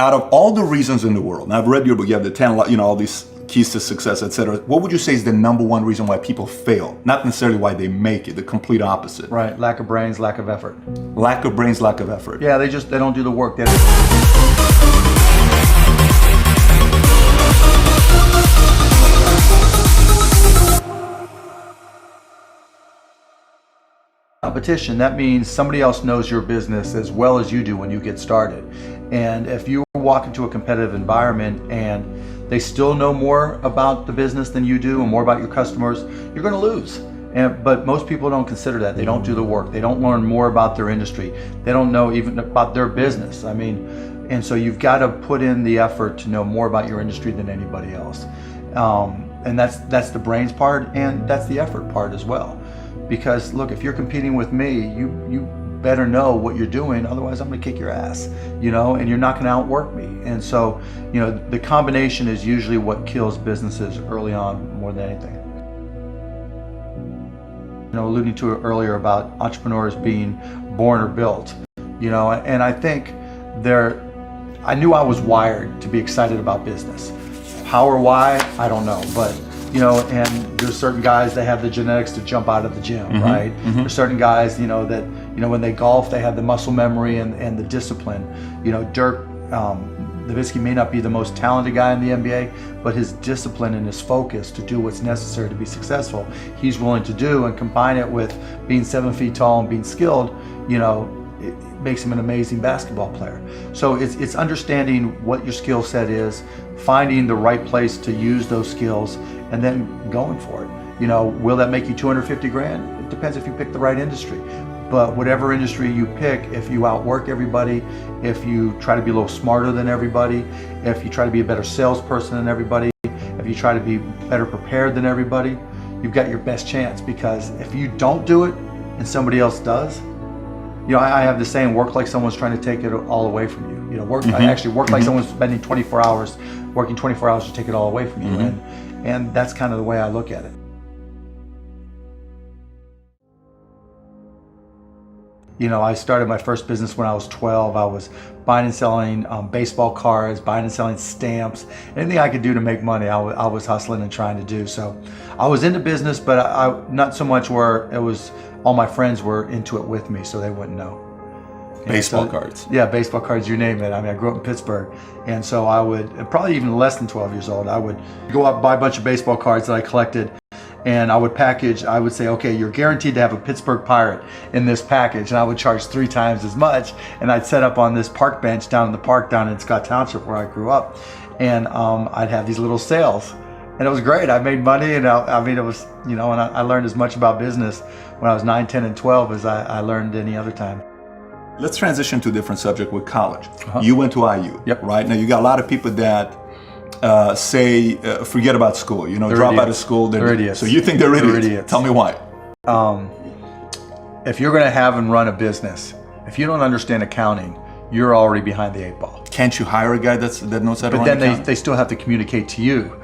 out of all the reasons in the world, and I've read your book, you have the 10, all these keys to success, etc. What would you say is the number one reason why people fail? Not necessarily why they make it, the complete opposite. Right, lack of brains, lack of effort. Lack of brains, lack of effort. Yeah, they don't do the work. Competition, that means somebody else knows your business as well as you do when you get started. And if you walk into a competitive environment and they still know more about the business than you do and more about your customers, you're going to lose. But most people don't consider that. They don't do the work. They don't learn more about their industry. They don't know even about their business. And so you've got to put in the effort to know more about your industry than anybody else. And that's the brains part, and that's the effort part as well. Because look, if you're competing with me, you better know what you're doing, otherwise I'm gonna kick your ass, and you're not gonna outwork me. And so, the combination is usually what kills businesses early on more than anything. Alluding to it earlier about entrepreneurs being born or built, and I think I knew I was wired to be excited about business. How or why, I don't know, but and there's certain guys that have the genetics to jump out of the gym, right? There's certain guys, that, when they golf, they have the muscle memory and the discipline. Dirk Nowitzki may not be the most talented guy in the NBA, but his discipline and his focus to do what's necessary to be successful, he's willing to do, and combine it with being 7 feet tall and being skilled, it makes him an amazing basketball player. So it's understanding what your skill set is, finding the right place to use those skills, and then going for it. Will that make you 250 grand? It depends if you pick the right industry. But whatever industry you pick, if you outwork everybody, if you try to be a little smarter than everybody, if you try to be a better salesperson than everybody, if you try to be better prepared than everybody, you've got your best chance. Because if you don't do it and somebody else does, I have the saying, work like someone's trying to take it all away from you. I actually work like someone's spending 24 hours, working 24 hours to take it all away from you. And that's kind of the way I look at it. I started my first business when I was 12. I was buying and selling baseball cards, buying and selling stamps, anything I could do to make money, I was hustling and trying to do. So I was into business, but I not so much where it was all my friends were into it with me, so they wouldn't know. Baseball cards. Yeah, baseball cards, you name it. I grew up in Pittsburgh, and so I would, probably even less than 12 years old, I would go out and buy a bunch of baseball cards that I collected, and I would package, I would say, okay, you're guaranteed to have a Pittsburgh Pirate in this package, and I would charge 3 times as much, and I'd set up on this park bench down in the park down in Scott Township where I grew up, and I'd have these little sales, and it was great. I made money, and it was, and I learned as much about business when I was 9, 10, and 12 as I learned any other time. Let's transition to a different subject with college. You went to IU, right? Now you got a lot of people that say, forget about school, drop out of school. They're idiots. So you think they're idiots. Tell me why. If you're gonna have and run a business, if you don't understand accounting, you're already behind the 8 ball. Can't you hire a guy that knows how to run accounting? But then accounting? they still have to communicate to you.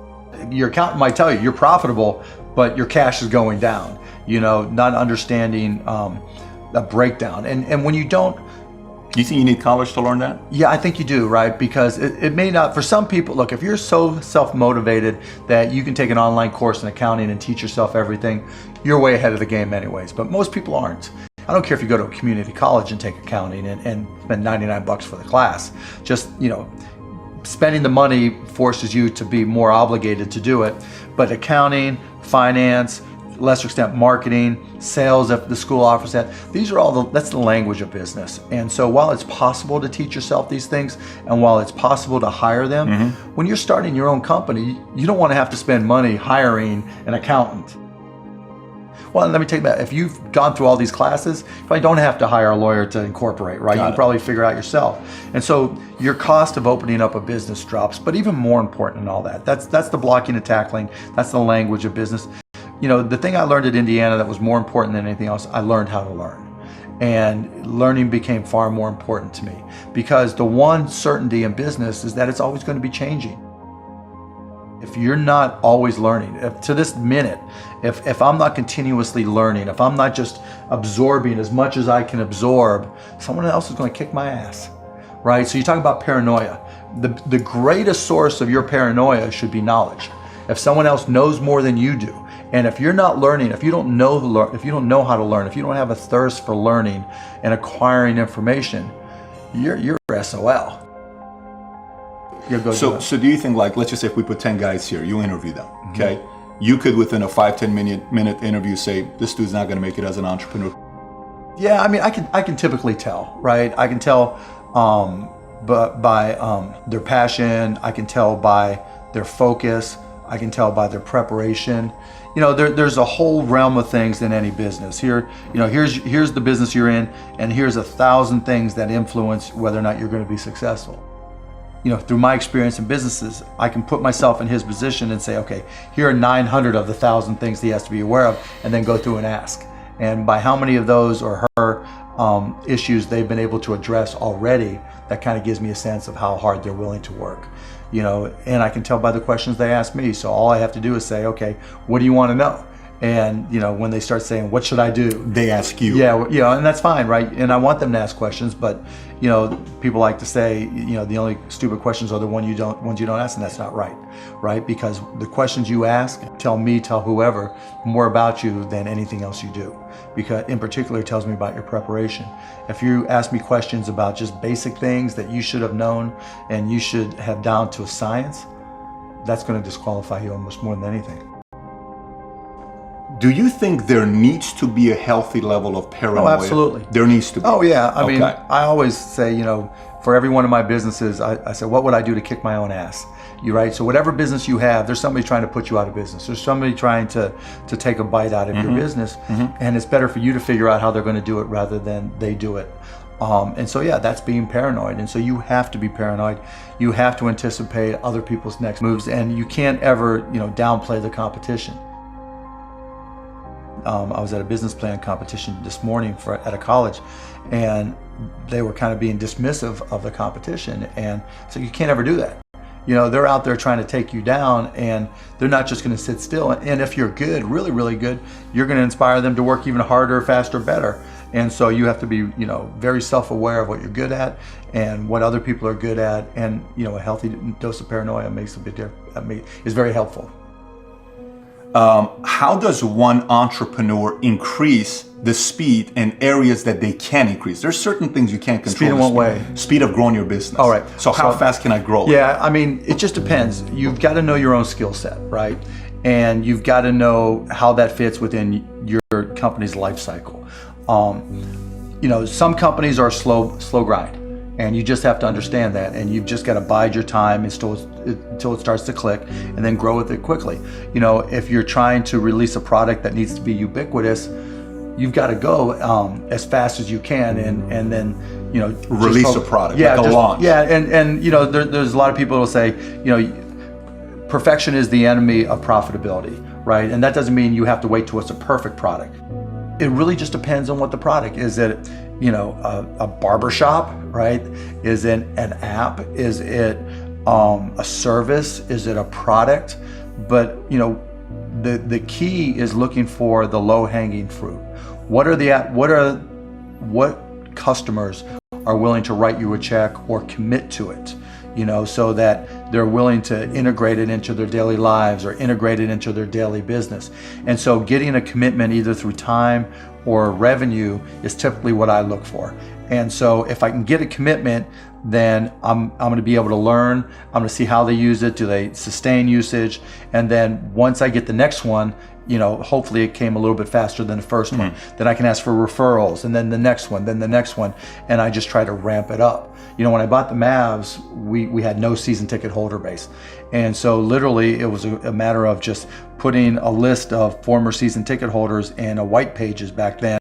Your accountant might tell you you're profitable, but your cash is going down, not understanding a breakdown. And when you don't, do you think you need college to learn that? Yeah, I think you do, right? Because it may not, for some people, look, if you're so self-motivated that you can take an online course in accounting and teach yourself everything, you're way ahead of the game anyways. But most people aren't. I don't care if you go to a community college and take accounting and spend $99 for the class. Just, spending the money forces you to be more obligated to do it. But accounting, finance, lesser extent marketing, sales if the school offers that, these are that's the language of business. And so while it's possible to teach yourself these things, and while it's possible to hire them, when you're starting your own company, you don't want to have to spend money hiring an accountant. Well, let me tell you that if you've gone through all these classes, you probably don't have to hire a lawyer to incorporate, right? You can probably figure out yourself. And so your cost of opening up a business drops, but even more important than all that, that's the blocking and tackling, that's the language of business. The thing I learned at Indiana that was more important than anything else, I learned how to learn. And learning became far more important to me, because the one certainty in business is that it's always going to be changing. If you're not always learning, to this minute, if I'm not continuously learning, if I'm not just absorbing as much as I can absorb, someone else is going to kick my ass, right? So you talk about paranoia. The greatest source of your paranoia should be knowledge. If someone else knows more than you do, and if you're not learning, if you don't know if you don't know how to learn, if you don't have a thirst for learning and acquiring information, you're SOL. So do you think, like, let's just say if we put 10 guys here, you interview them, okay? You could, within a 5-10 minute interview, say, this dude's not gonna make it as an entrepreneur. Yeah, I mean, I can typically tell, right? I can tell but by their passion, I can tell by their focus, I can tell by their preparation. You know, there's a whole realm of things in any business. Here, you know, here's the business you're in, and here's 1,000 things that influence whether or not you're going to be successful. You know, through my experience in businesses, I can put myself in his position and say, okay, here are 900 of the 1,000 things he has to be aware of, and then go through and ask. And by how many of those or her issues they've been able to address already, that kind of gives me a sense of how hard they're willing to work. You know, and I can tell by the questions they ask me. So all I have to do is say, okay, what do you want to know? And, you know, when they start saying, what should I do? They ask you. Yeah, you know, and that's fine, right? And I want them to ask questions, but, you know, people like to say, you know, the only stupid questions are the ones you don't ask, and that's not right, right? Because the questions you ask tell whoever more about you than anything else you do. Because in particular, it tells me about your preparation. If you ask me questions about just basic things that you should have known and you should have down to a science, that's going to disqualify you almost more than anything. Do you think there needs to be a healthy level of paranoia? Oh, absolutely. There needs to be. Oh, yeah. I mean, I always say, you know, for every one of my businesses, I say, what would I do to kick my own ass? You right? So whatever business you have, there's somebody trying to put you out of business. There's somebody trying to take a bite out of your business. And it's better for you to figure out how they're going to do it rather than they do it. And so, yeah, that's being paranoid. And so you have to be paranoid. You have to anticipate other people's next moves, and you can't ever, you know, downplay the competition. I was at a business plan competition this morning at a college, and they were kind of being dismissive of the competition. And so you can't ever do that. You know, they're out there trying to take you down, and they're not just going to sit still. And if you're good, really, really good, you're going to inspire them to work even harder, faster, better. And so you have to be, you know, very self-aware of what you're good at and what other people are good at. And, you know, a healthy dose of paranoia makes a big difference. Is very helpful. How does one entrepreneur increase the speed in areas that they can increase? There's certain things you can't control. Speed in what way? Speed of growing your business. All right. So how fast can I grow? Yeah, I mean, it just depends. You've got to know your own skill set, right? And you've got to know how that fits within your company's life cycle. You know, some companies are slow grind. And you just have to understand that, and you've just got to bide your time until it starts to click, and then grow with it quickly. You know, if you're trying to release a product that needs to be ubiquitous, you've got to go as fast as you can, and then, you know, release a product, like a launch. Yeah, and you know, there's a lot of people who will say, you know, perfection is the enemy of profitability, right? And that doesn't mean you have to wait till it's a perfect product. It really just depends on what the product is. It, you know, a barbershop, right? Is it an app? Is it a service? Is it a product? But, you know, the key is looking for the low-hanging fruit. What customers are willing to write you a check or commit to it? You know, so that they're willing to integrate it into their daily lives or integrate it into their daily business. And so getting a commitment either through time or revenue is typically what I look for. And so if I can get a commitment, then I'm going to be able to learn. I'm going to see how they use it. Do they sustain usage? And then once I get the next one, you know, hopefully it came a little bit faster than the first one. Then I can ask for referrals, and then the next one, then the next one, and I just try to ramp it up. You know, when I bought the Mavs, we had no season ticket holder base. And so literally it was a matter of just putting a list of former season ticket holders in a white pages back then,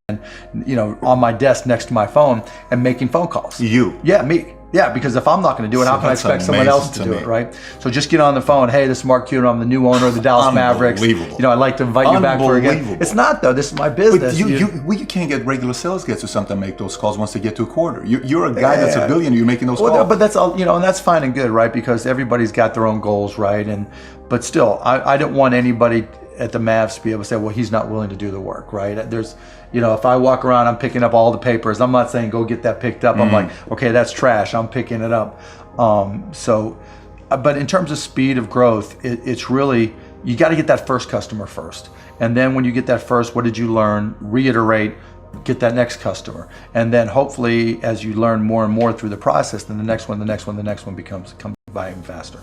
you know, on my desk next to my phone, and making phone calls. You? Yeah, me. Yeah, because if I'm not going to do it, how can I expect someone else to do it, right? So just get on the phone. Hey, this is Mark Cuban. I'm the new owner of the Dallas Mavericks. You know, I'd like to invite you back for again. It's not, though. This is my business. But you can't get regular sales guys or something to make those calls once they get to a quarter. You're a guy that's a billionaire. You're making those calls. But that's all, you know, and that's fine and good, right? Because everybody's got their own goals, right? But still, I don't want anybody at the Mavs to be able to say, well, he's not willing to do the work, right? There's, if I walk around, I'm picking up all the papers. I'm not saying go get that picked up. I'm like, okay, that's trash. I'm picking it up. But in terms of speed of growth, it's really, you got to get that first customer first. And then when you get that first, what did you learn? Reiterate, get that next customer. And then hopefully as you learn more and more through the process, then the next one comes by even faster.